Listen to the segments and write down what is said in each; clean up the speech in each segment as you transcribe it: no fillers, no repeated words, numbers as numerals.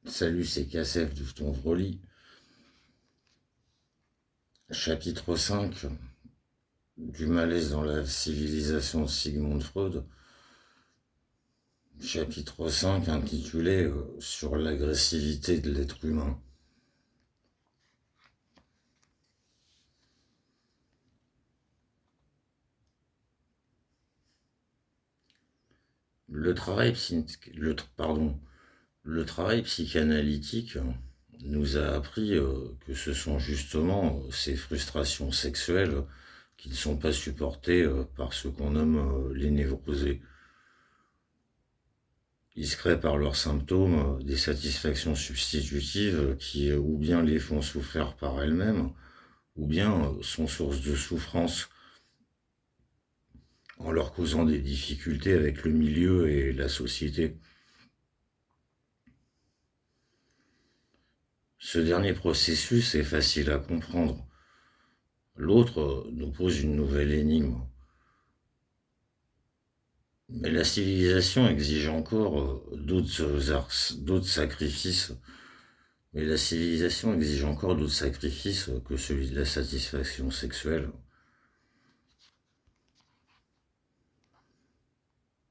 Salut, c'est Cassef de ton Vroly. Chapitre 5 du malaise dans la civilisation de Sigmund Freud. Chapitre 5 intitulé Sur l'agressivité de l'être humain. Le travail, le travail psychanalytique nous a appris que ce sont justement ces frustrations sexuelles qui ne sont pas supportées par ce qu'on nomme les névrosés. Ils se créent par leurs symptômes des satisfactions substitutives qui ou bien les font souffrir par elles-mêmes, ou bien sont source de souffrance en leur causant des difficultés avec le milieu et la société. Ce dernier processus est facile à comprendre. L'autre nous pose une nouvelle énigme. Mais la civilisation exige encore d'autres sacrifices. Mais la civilisation exige encore d'autres sacrifices que celui de la satisfaction sexuelle.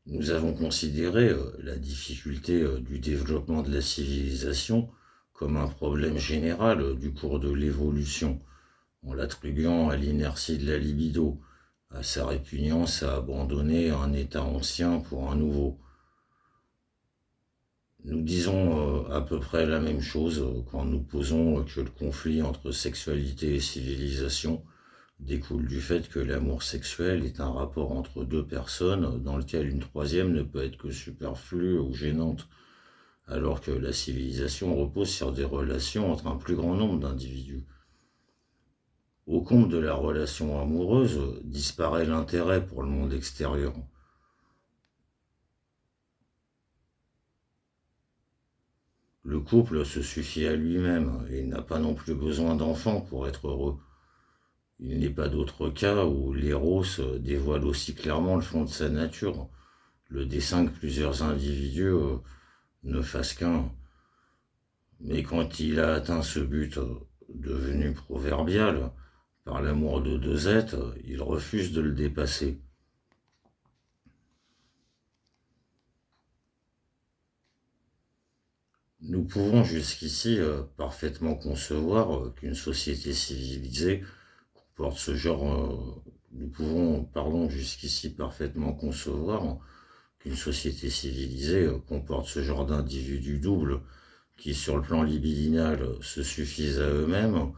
Nous avons considéré la difficulté du développement de la civilisation comme un problème général du cours de l'évolution, en l'attribuant à l'inertie de la libido, à sa répugnance à abandonner un état ancien pour un nouveau. Nous disons à peu près la même chose quand nous posons que le conflit entre sexualité et civilisation découle du fait que l'amour sexuel est un rapport entre deux personnes dans lequel une troisième ne peut être que superflue ou gênante, alors que la civilisation repose sur des relations entre un plus grand nombre d'individus. Au comble de la relation amoureuse disparaît l'intérêt pour le monde extérieur. Le couple se suffit à lui-même et n'a pas non plus besoin d'enfants pour être heureux. Il n'est pas d'autre cas où l'éros dévoile aussi clairement le fond de sa nature, le dessein que plusieurs individus ne fassent qu'un. Mais quand il a atteint ce but devenu proverbial, par l'amour de deux êtres, il refuse de le dépasser. Nous pouvons jusqu'ici parfaitement concevoir qu'une société civilisée comporte ce genre. Nous pouvons, pardon, jusqu'ici parfaitement concevoir qu'une société civilisée comporte ce genre d'individus doubles qui, sur le plan libidinal, se suffisent à eux-mêmes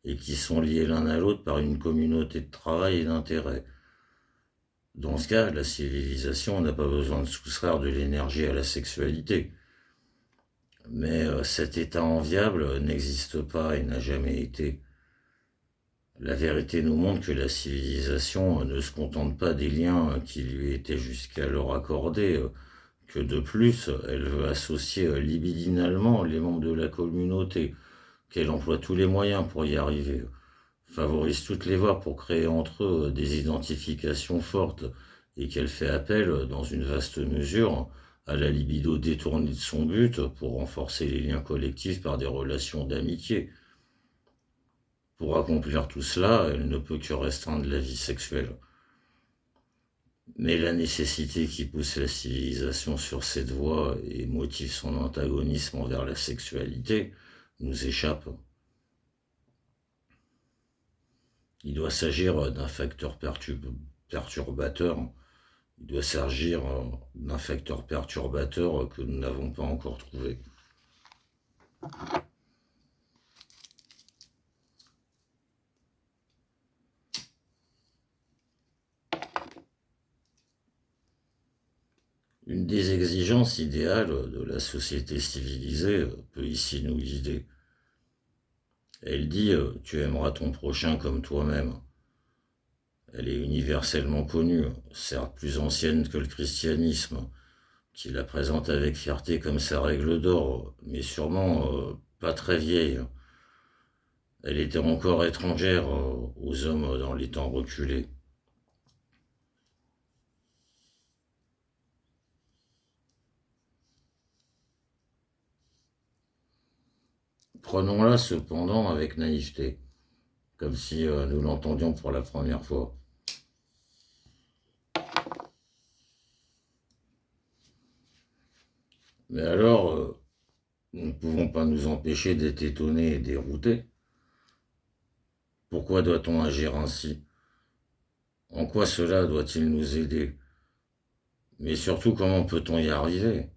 et qui sont liés l'un à l'autre par une communauté de travail et d'intérêt. Dans ce cas, la civilisation n'a pas besoin de soustraire de l'énergie à la sexualité. Mais cet état enviable n'existe pas et n'a jamais été. La vérité nous montre que la civilisation ne se contente pas des liens qui lui étaient jusqu'alors accordés, que de plus, elle veut associer libidinalement les membres de la communauté, qu'elle emploie tous les moyens pour y arriver, favorise toutes les voies pour créer entre eux des identifications fortes, et qu'elle fait appel, dans une vaste mesure, à la libido détournée de son but pour renforcer les liens collectifs par des relations d'amitié. Pour accomplir tout cela, elle ne peut que restreindre la vie sexuelle. Mais la nécessité qui pousse la civilisation sur cette voie et motive son antagonisme envers la sexualité nous échappe. Il doit s'agir d'un facteur perturbateur. Il doit s'agir d'un facteur perturbateur que nous n'avons pas encore trouvé. Une des exigences idéales de la société civilisée peut ici nous guider. Elle dit tu aimeras ton prochain comme toi-même. Elle est universellement connue, certes plus ancienne que le christianisme, qui la présente avec fierté comme sa règle d'or, mais sûrement pas très vieille. Elle était encore étrangère aux hommes dans les temps reculés. Prenons-la cependant avec naïveté, comme si nous l'entendions pour la première fois. Mais alors, nous ne pouvons pas nous empêcher d'être étonnés et déroutés. Pourquoi doit-on agir ainsi? En quoi cela doit-il nous aider? Mais surtout, comment peut-on y arriver?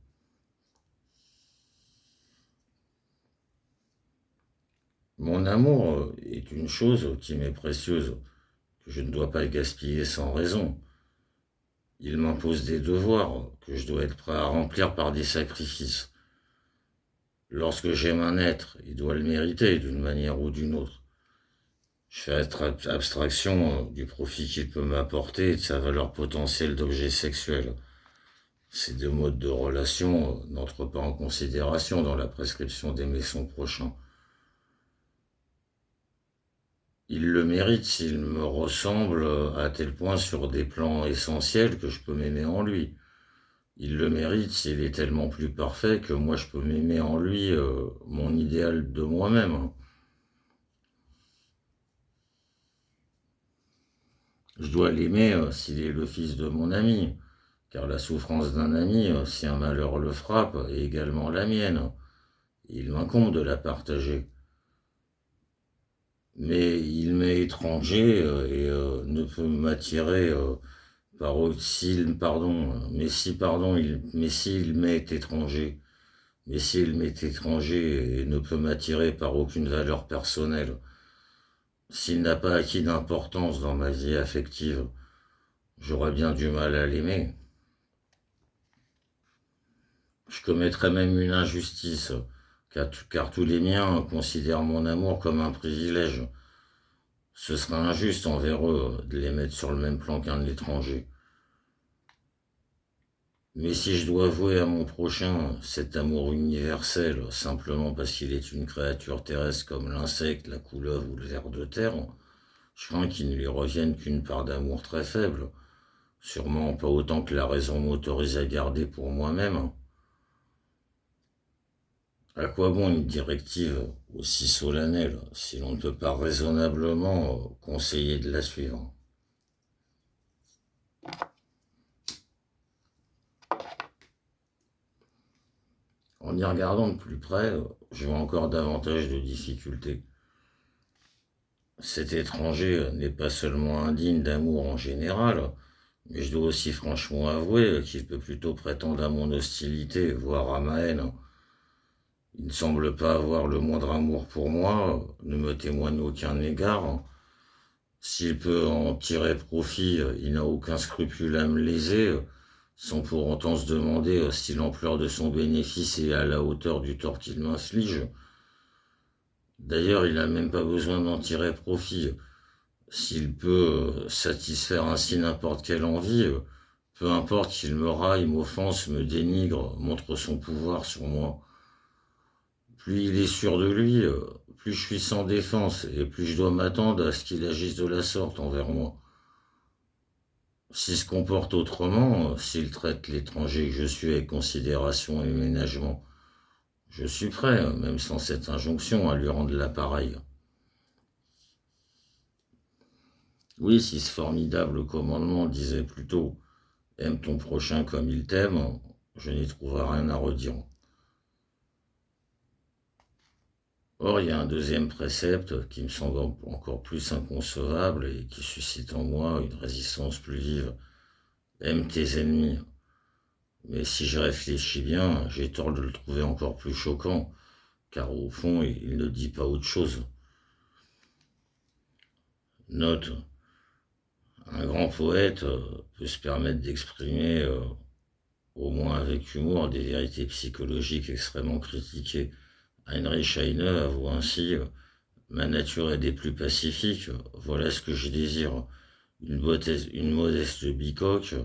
Mon amour est une chose qui m'est précieuse, que je ne dois pas gaspiller sans raison. Il m'impose des devoirs que je dois être prêt à remplir par des sacrifices. Lorsque j'aime un être, il doit le mériter d'une manière ou d'une autre. Je fais abstraction du profit qu'il peut m'apporter et de sa valeur potentielle d'objet sexuel. Ces deux modes de relation n'entrent pas en considération dans la prescription d'aimer son prochain. Il le mérite s'il me ressemble à tel point sur des plans essentiels que je peux m'aimer en lui. Il le mérite s'il est tellement plus parfait que moi je peux m'aimer en lui mon idéal de moi-même. Je dois l'aimer s'il est le fils de mon ami, car la souffrance d'un ami, si un malheur le frappe, est également la mienne. Il m'incombe de la partager. Mais il m'est étranger et ne peut m'attirer s'il, pardon, mais s'il m'est étranger, mais s'il m'est étranger et ne peut m'attirer par aucune valeur personnelle, s'il n'a pas acquis d'importance dans ma vie affective, j'aurais bien du mal à l'aimer. Je commettrais même une injustice, car tous les miens considèrent mon amour comme un privilège. Ce serait injuste envers eux de les mettre sur le même plan qu'un étranger. Mais si je dois vouer à mon prochain cet amour universel simplement parce qu'il est une créature terrestre comme l'insecte, la couleuvre ou le ver de terre, je crains qu'il ne lui revienne qu'une part d'amour très faible, sûrement pas autant que la raison m'autorise à garder pour moi-même. À quoi bon une directive aussi solennelle si l'on ne peut pas raisonnablement conseiller de la suivre? En y regardant de plus près, je vois encore davantage de difficultés. Cet étranger n'est pas seulement indigne d'amour en général, mais je dois aussi franchement avouer qu'il peut plutôt prétendre à mon hostilité, voire à ma haine. Il ne semble pas avoir le moindre amour pour moi, ne me témoigne aucun égard. S'il peut en tirer profit, il n'a aucun scrupule à me léser, sans pour autant se demander si l'ampleur de son bénéfice est à la hauteur du tort qu'il m'inflige. D'ailleurs, il n'a même pas besoin d'en tirer profit. S'il peut satisfaire ainsi n'importe quelle envie, peu importe qu'il me raille, m'offense, me dénigre, montre son pouvoir sur moi. Plus il est sûr de lui, plus je suis sans défense et plus je dois m'attendre à ce qu'il agisse de la sorte envers moi. S'il se comporte autrement, s'il traite l'étranger que je suis avec considération et ménagement, je suis prêt, même sans cette injonction, à lui rendre l'appareil. Oui, si ce formidable commandement disait plutôt aime ton prochain comme il t'aime, je n'y trouverai rien à redire. Or, il y a un deuxième précepte qui me semble encore plus inconcevable et qui suscite en moi une résistance plus vive. Aime tes ennemis. Mais si je réfléchis bien, j'ai tort de le trouver encore plus choquant, car au fond, il ne dit pas autre chose. Note, un grand poète peut se permettre d'exprimer, au moins avec humour, des vérités psychologiques extrêmement critiquées. Heinrich Heine avoue ainsi ma nature est des plus pacifiques, voilà ce que je désire. Une modeste bicoque,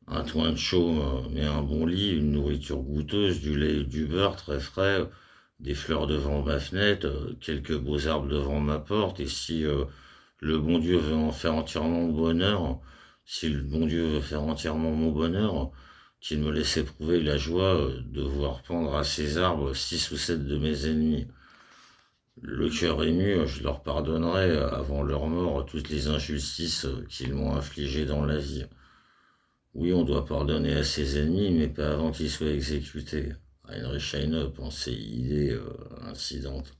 un toit de chaume mais un bon lit, une nourriture goûteuse, du lait et du beurre très frais, des fleurs devant ma fenêtre, quelques beaux arbres devant ma porte, et si le bon Dieu veut en faire entièrement mon bonheur, si le bon Dieu veut faire entièrement mon bonheur, qu'il me laisse éprouver la joie de voir pendre à ces arbres 6 ou 7 de mes ennemis. Le cœur ému, je leur pardonnerai avant leur mort toutes les injustices qu'ils m'ont infligées dans la vie. Oui, on doit pardonner à ses ennemis, mais pas avant qu'ils soient exécutés. Heinrich Heine pensait idée incidente.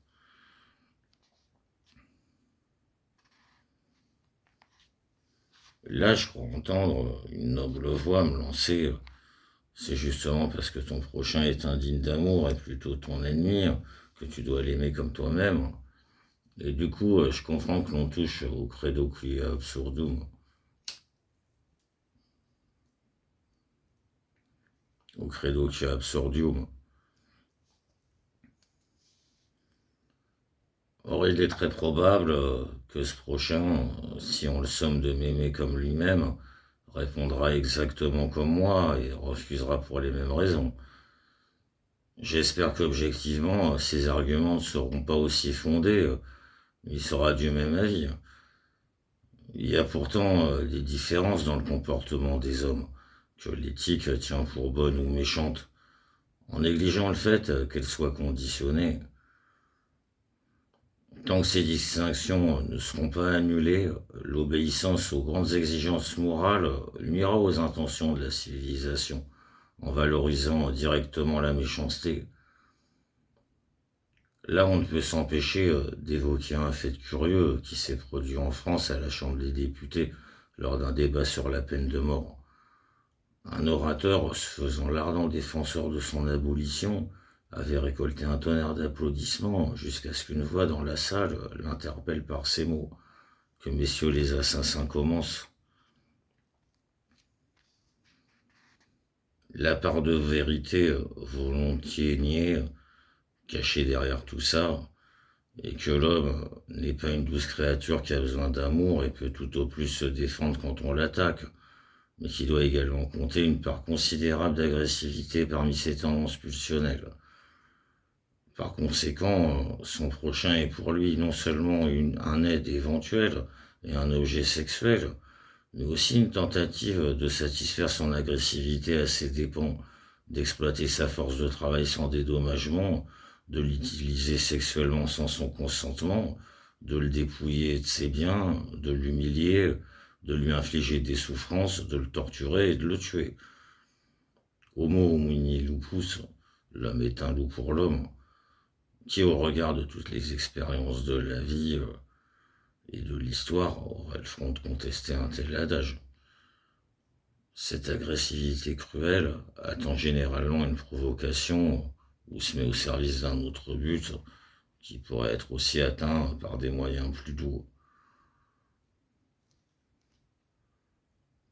Là, je crois entendre une noble voix me lancer. C'est justement parce que ton prochain est indigne d'amour et plutôt ton ennemi que tu dois l'aimer comme toi-même. Et du coup, je comprends que l'on touche au credo qui est absurdum, au credo qui est absurdium. Or, il est très probable que ce prochain, si on le somme de m'aimer comme lui-même, répondra exactement comme moi et refusera pour les mêmes raisons. J'espère qu'objectivement, ces arguments ne seront pas aussi fondés, mais il sera du même avis. Il y a pourtant des différences dans le comportement des hommes, que l'éthique tient pour bonne ou méchante, en négligeant le fait qu'elle soit conditionnée. Tant que ces distinctions ne seront pas annulées, l'obéissance aux grandes exigences morales nuira aux intentions de la civilisation, en valorisant directement la méchanceté. Là, on ne peut s'empêcher d'évoquer un fait curieux qui s'est produit en France à la Chambre des députés lors d'un débat sur la peine de mort. Un orateur, se faisant l'ardent défenseur de son abolition, avait récolté un tonnerre d'applaudissements jusqu'à ce qu'une voix dans la salle l'interpelle par ces mots. Que messieurs les assassins commencent. La part de vérité volontiers niée, cachée derrière tout ça, et que l'homme n'est pas une douce créature qui a besoin d'amour et peut tout au plus se défendre quand on l'attaque, mais qui doit également compter une part considérable d'agressivité parmi ses tendances pulsionnelles. Par conséquent, son prochain est pour lui non seulement un aide éventuel et un objet sexuel, mais aussi une tentative de satisfaire son agressivité à ses dépens, d'exploiter sa force de travail sans dédommagement, de l'utiliser sexuellement sans son consentement, de le dépouiller de ses biens, de l'humilier, de lui infliger des souffrances, de le torturer et de le tuer. Homo homini lupus, l'homme est un loup pour l'homme, qui au regard de toutes les expériences de la vie et de l'histoire aurait le front de contester un tel adage. Cette agressivité cruelle attend généralement une provocation ou se met au service d'un autre but qui pourrait être aussi atteint par des moyens plus doux.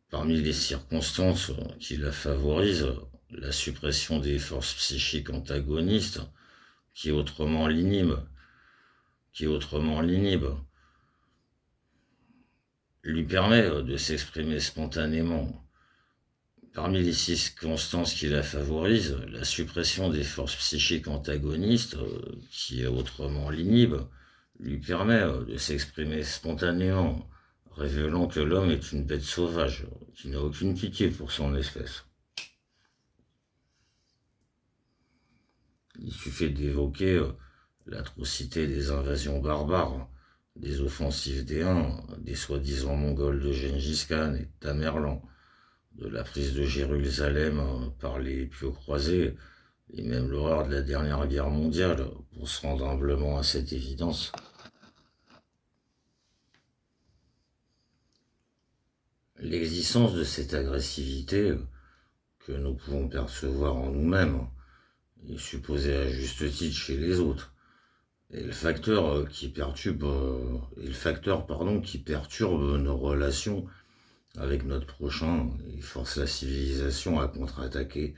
Parmi les circonstances qui la favorisent, la suppression des forces psychiques antagonistes qui autrement l'inhibe, lui permet de s'exprimer spontanément. Parmi les circonstances qui la favorisent, la suppression des forces psychiques antagonistes, qui autrement l'inhibe, lui permet de s'exprimer spontanément, révélant que l'homme est une bête sauvage, qui n'a aucune pitié pour son espèce. Il suffit d'évoquer l'atrocité des invasions barbares, des offensives des Huns, des soi-disant Mongols de Gengis Khan et de Tamerlan, de la prise de Jérusalem par les pieux croisés, et même l'horreur de la dernière guerre mondiale, pour se rendre humblement à cette évidence. L'existence de cette agressivité que nous pouvons percevoir en nous-mêmes est supposée à juste titre chez les autres. Et le facteur qui perturbe nos relations avec notre prochain et force la civilisation à contre-attaquer.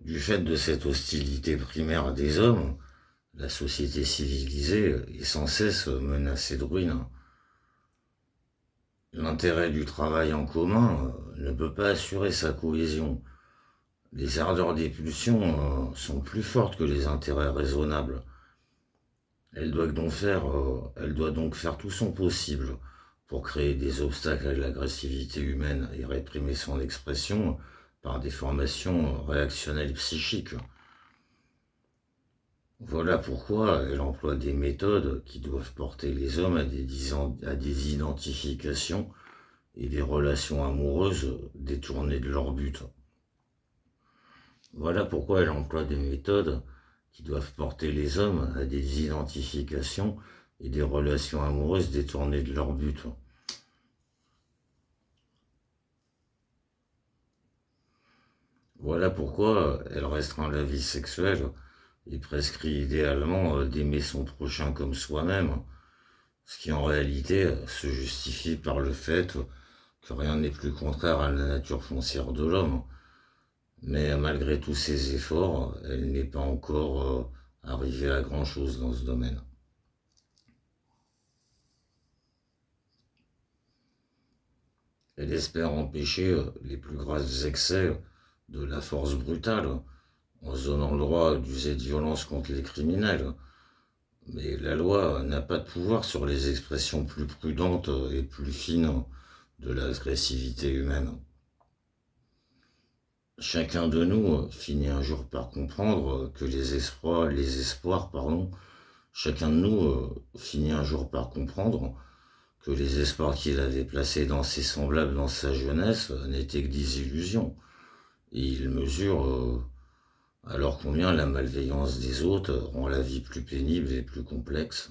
Du fait de cette hostilité primaire des hommes, la société civilisée est sans cesse menacée de ruine. L'intérêt du travail en commun ne peut pas assurer sa cohésion. Les ardeurs des pulsions sont plus fortes que les intérêts raisonnables. Elle doit donc faire tout son possible pour créer des obstacles à l'agressivité humaine et réprimer son expression par des formations réactionnelles psychiques. Voilà pourquoi elle emploie des méthodes qui doivent porter les hommes à des identifications et des relations amoureuses détournées de leur but. Voilà pourquoi elle emploie des méthodes qui doivent porter les hommes à des identifications et des relations amoureuses détournées de leur but. Voilà pourquoi elle restreint la vie sexuelle et prescrit idéalement d'aimer son prochain comme soi-même, ce qui en réalité se justifie par le fait que rien n'est plus contraire à la nature foncière de l'homme. Mais malgré tous ses efforts, elle n'est pas encore arrivée à grand-chose dans ce domaine. Elle espère empêcher les plus graves excès de la force brutale en se donnant le droit d'user de violence contre les criminels. Mais la loi n'a pas de pouvoir sur les expressions plus prudentes et plus fines de l'agressivité humaine. Chacun de nous finit un jour par comprendre que chacun de nous finit un jour par comprendre que les espoirs qu'il avait placés dans ses semblables dans sa jeunesse n'étaient que des illusions. Et il mesure alors combien la malveillance des autres rend la vie plus pénible et plus complexe.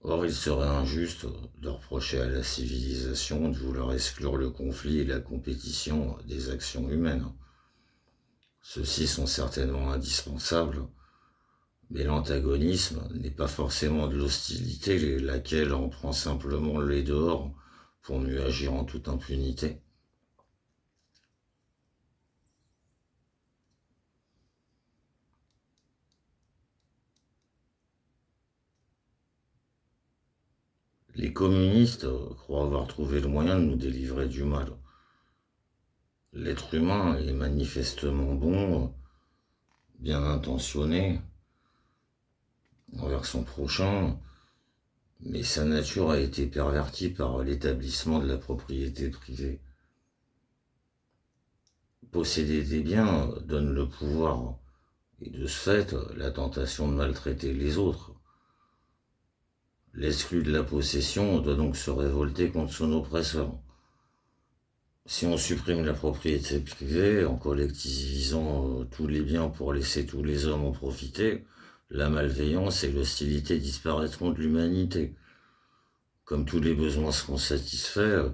Or, il serait injuste de reprocher à la civilisation de vouloir exclure le conflit et la compétition des actions humaines. Ceux-ci sont certainement indispensables, mais l'antagonisme n'est pas forcément de l'hostilité, laquelle en prend simplement les dehors pour mieux agir en toute impunité. Les communistes croient avoir trouvé le moyen de nous délivrer du mal. L'être humain est manifestement bon, bien intentionné envers son prochain, mais sa nature a été pervertie par l'établissement de la propriété privée. Posséder des biens donne le pouvoir, et de ce fait, la tentation de maltraiter les autres. L'exclu de la possession doit donc se révolter contre son oppresseur. Si on supprime la propriété privée en collectivisant tous les biens pour laisser tous les hommes en profiter, la malveillance et l'hostilité disparaîtront de l'humanité. Comme tous les besoins seront satisfaits,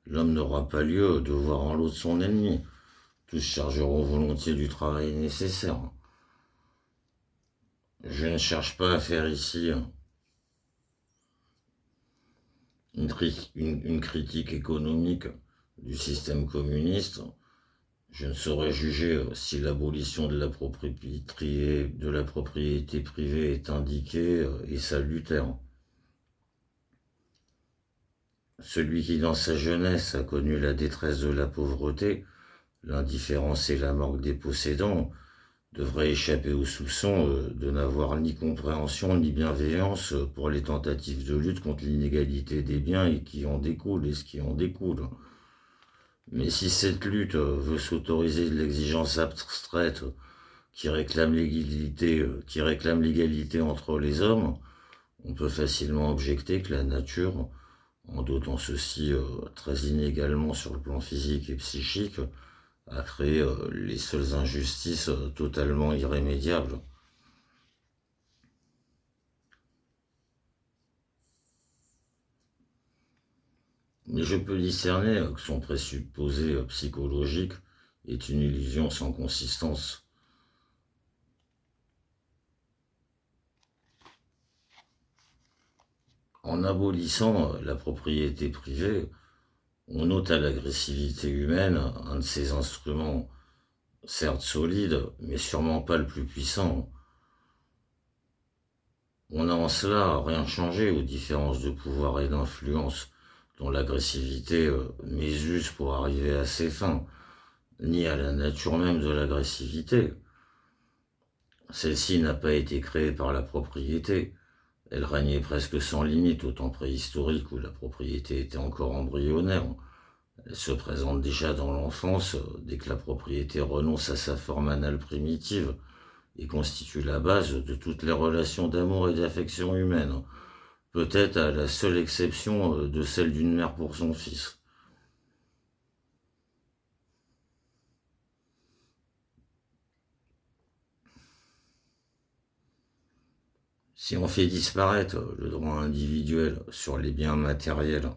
l'homme n'aura pas lieu de voir en l'autre son ennemi. Tous chargeront volontiers du travail nécessaire. Je ne cherche pas à faire ici une critique économique du système communiste. Je ne saurais juger si l'abolition de la propriété privée est indiquée et salutaire. Celui qui dans sa jeunesse a connu la détresse de la pauvreté, l'indifférence et la mort des possédants, devrait échapper au soupçon de n'avoir ni compréhension ni bienveillance pour les tentatives de lutte contre l'inégalité des biens et ce qui en découle. Mais si cette lutte veut s'autoriser de l'exigence abstraite qui réclame l'égalité entre les hommes, on peut facilement objecter que la nature, en dotant ceux-ci très inégalement sur le plan physique et psychique, a créé les seules injustices totalement irrémédiables. Mais je peux discerner que son présupposé psychologique est une illusion sans consistance. En abolissant la propriété privée, on ôte à l'agressivité humaine un de ses instruments, certes solide, mais sûrement pas le plus puissant. On n'a en cela rien changé aux différences de pouvoir et d'influence dont l'agressivité mésuse pour arriver à ses fins, ni à la nature même de l'agressivité. Celle-ci n'a pas été créée par la propriété. Elle régnait presque sans limite au temps préhistorique où la propriété était encore embryonnaire. Elle se présente déjà dans l'enfance dès que la propriété renonce à sa forme anale primitive et constitue la base de toutes les relations d'amour et d'affection humaines, peut-être à la seule exception de celle d'une mère pour son fils. Si on fait disparaître le droit individuel sur les biens matériels,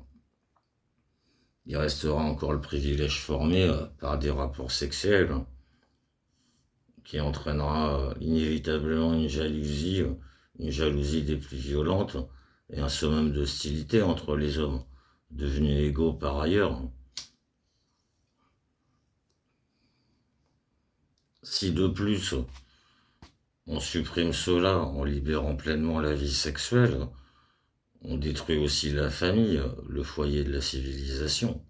il restera encore le privilège formé par des rapports sexuels qui entraînera inévitablement une jalousie des plus violentes et un summum d'hostilité entre les hommes, devenus égaux par ailleurs. Si de plus on supprime cela en libérant pleinement la vie sexuelle, on détruit aussi la famille, le foyer de la civilisation.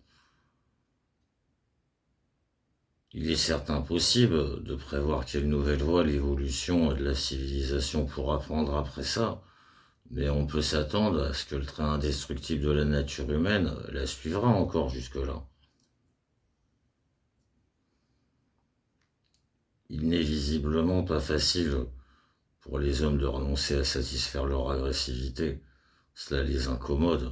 Il est certes impossible de prévoir quelle nouvelle voie l'évolution de la civilisation pourra prendre après ça, mais on peut s'attendre à ce que le train indestructible de la nature humaine la suivra encore jusque-là. Il n'est visiblement pas facile pour les hommes de renoncer à satisfaire leur agressivité. Cela les incommode.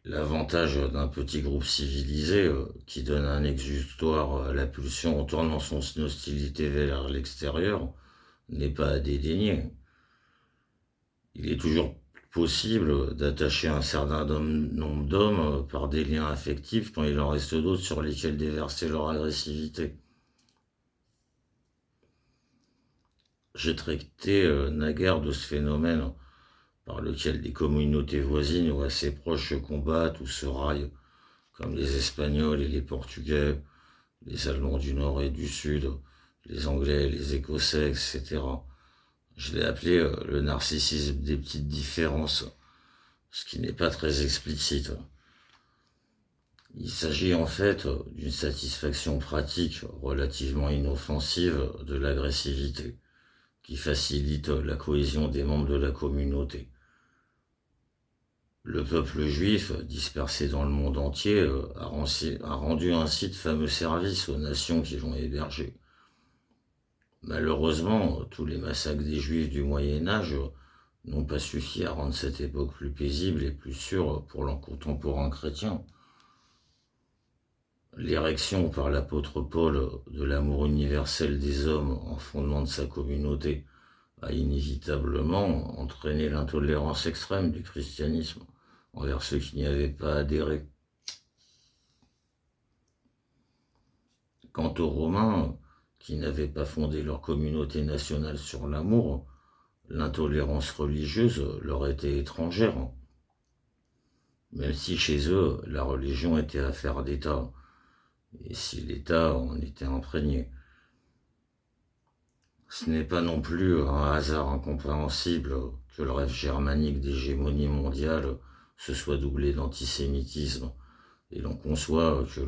L'avantage d'un petit groupe civilisé qui donne un exutoire à la pulsion en tournant son hostilité vers l'extérieur n'est pas à dédaigner. Il est toujours possible d'attacher un certain nombre d'hommes par des liens affectifs quand il en reste d'autres sur lesquels déverser leur agressivité. J'ai traité naguère de ce phénomène par lequel des communautés voisines ou assez proches se combattent ou se raillent, comme les Espagnols et les Portugais, les Allemands du Nord et du Sud, les Anglais, les Écossais, etc. Je l'ai appelé le narcissisme des petites différences, ce qui n'est pas très explicite. Il s'agit en fait d'une satisfaction pratique relativement inoffensive de l'agressivité, qui facilite la cohésion des membres de la communauté. Le peuple juif, dispersé dans le monde entier, a rendu ainsi de fameux services aux nations qui l'ont hébergé. Malheureusement, tous les massacres des juifs du Moyen-Âge n'ont pas suffi à rendre cette époque plus paisible et plus sûre pour leurs contemporains chrétiens. L'érection par l'apôtre Paul de l'amour universel des hommes en fondement de sa communauté a inévitablement entraîné l'intolérance extrême du christianisme envers ceux qui n'y avaient pas adhéré. Quant aux Romains, qui n'avaient pas fondé leur communauté nationale sur l'amour, l'intolérance religieuse leur était étrangère, même si chez eux la religion était affaire d'État, et si l'État en était imprégné. Ce n'est pas non plus un hasard incompréhensible que le rêve germanique d'hégémonie mondiale se soit doublé d'antisémitisme, et l'on conçoit que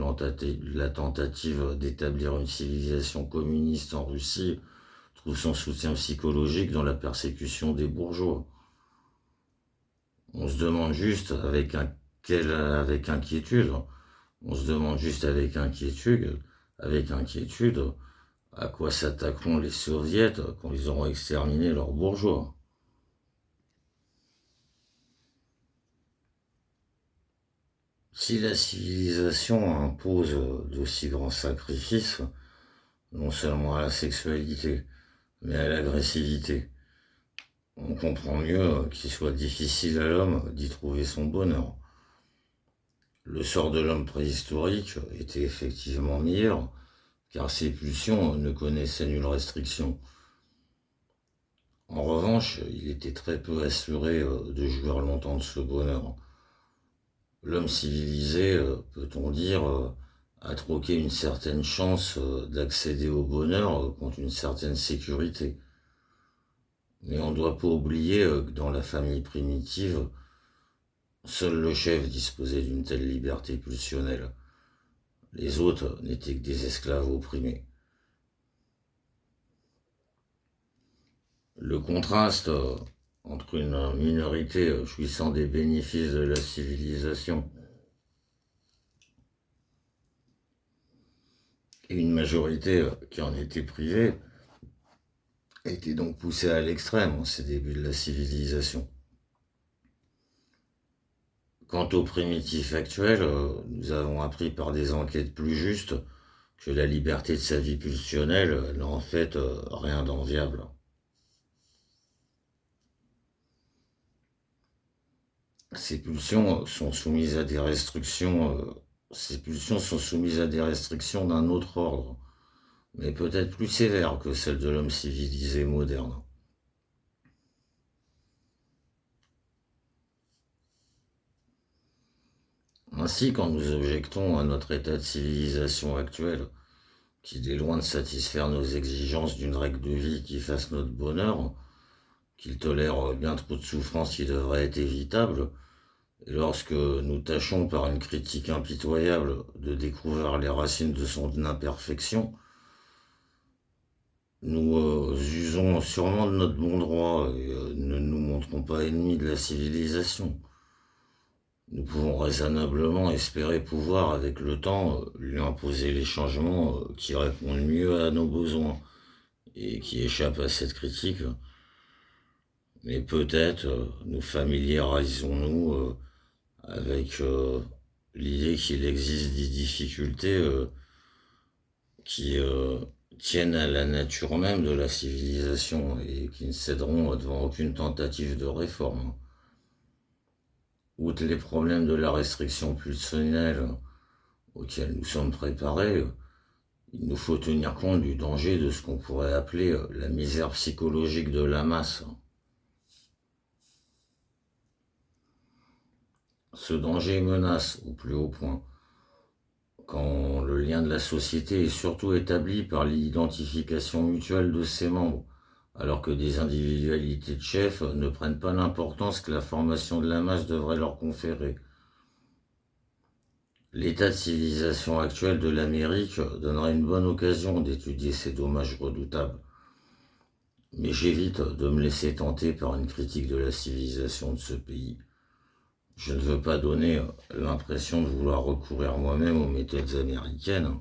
la tentative d'établir une civilisation communiste en Russie trouve son soutien psychologique dans la persécution des bourgeois. On se demande juste avec inquiétude, à quoi s'attaqueront les soviets quand ils auront exterminé leurs bourgeois. Si la civilisation impose d'aussi grands sacrifices, non seulement à la sexualité, mais à l'agressivité, on comprend mieux qu'il soit difficile à l'homme d'y trouver son bonheur. Le sort de l'homme préhistorique était effectivement meilleur, car ses pulsions ne connaissaient nulle restriction. En revanche, il était très peu assuré de jouir longtemps de ce bonheur. L'homme civilisé, peut-on dire, a troqué une certaine chance d'accéder au bonheur contre une certaine sécurité. Mais on ne doit pas oublier que dans la famille primitive, seul le chef disposait d'une telle liberté pulsionnelle. Les autres n'étaient que des esclaves opprimés. Le contraste entre une minorité jouissant des bénéfices de la civilisation et une majorité qui en était privée a été donc poussé à l'extrême en ces débuts de la civilisation. Quant aux primitifs actuels, nous avons appris par des enquêtes plus justes que la liberté de sa vie pulsionnelle n'a en fait rien d'enviable. Ces pulsions sont soumises à des restrictions, ces pulsions sont soumises à des restrictions d'un autre ordre, mais peut-être plus sévères que celles de l'homme civilisé moderne. Ainsi, quand nous objectons à notre état de civilisation actuel, qu'il est loin de satisfaire nos exigences d'une règle de vie qui fasse notre bonheur, qu'il tolère bien trop de souffrances qui devraient être évitables, et lorsque nous tâchons par une critique impitoyable de découvrir les racines de son imperfection, nous usons sûrement de notre bon droit et ne nous montrons pas ennemis de la civilisation. Nous pouvons raisonnablement espérer pouvoir, avec le temps, lui imposer les changements qui répondent mieux à nos besoins et qui échappent à cette critique. Mais peut-être nous familiarisons-nous avec l'idée qu'il existe des difficultés qui tiennent à la nature même de la civilisation et qui ne céderont devant aucune tentative de réforme. Outre les problèmes de la restriction pulsionnelle auxquels nous sommes préparés, il nous faut tenir compte du danger de ce qu'on pourrait appeler la misère psychologique de la masse. Ce danger menace au plus haut point quand le lien de la société est surtout établi par l'identification mutuelle de ses membres, alors que des individualités de chefs ne prennent pas l'importance que la formation de la masse devrait leur conférer. L'état de civilisation actuel de l'Amérique donnerait une bonne occasion d'étudier ces dommages redoutables. Mais j'évite de me laisser tenter par une critique de la civilisation de ce pays. Je ne veux pas donner l'impression de vouloir recourir moi-même aux méthodes américaines,